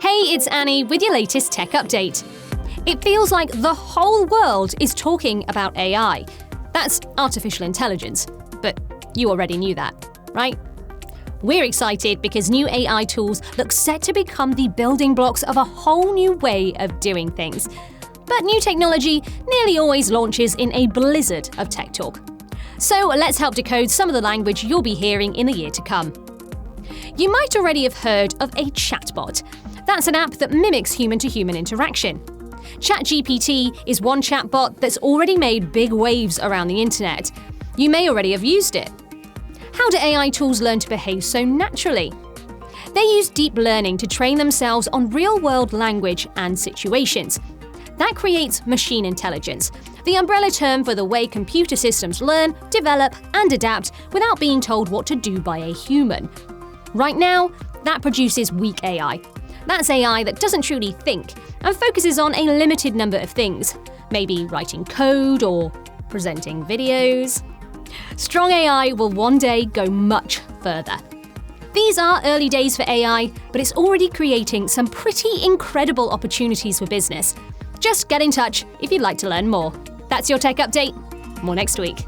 Hey, it's Annie with your latest tech update. It feels like the whole world is talking about AI. That's artificial intelligence, but you already knew that, right? We're excited because new AI tools look set to become the building blocks of a whole new way of doing things. But new technology nearly always launches in a blizzard of tech talk. So let's help decode some of the language you'll be hearing in the year to come. You might already have heard of a chatbot. That's an app that mimics human-to-human interaction. ChatGPT is one chatbot that's already made big waves around the internet. You may already have used it. How do AI tools learn to behave so naturally? They use deep learning to train themselves on real-world language and situations. That creates machine intelligence, the umbrella term for the way computer systems learn, develop, and adapt without being told what to do by a human. Right now, that produces weak AI. That's AI that doesn't truly think and focuses on a limited number of things, maybe writing code or presenting videos. Strong AI will one day go much further. These are early days for AI, but it's already creating some pretty incredible opportunities for business. Just get in touch if you'd like to learn more. That's your tech update. More next week.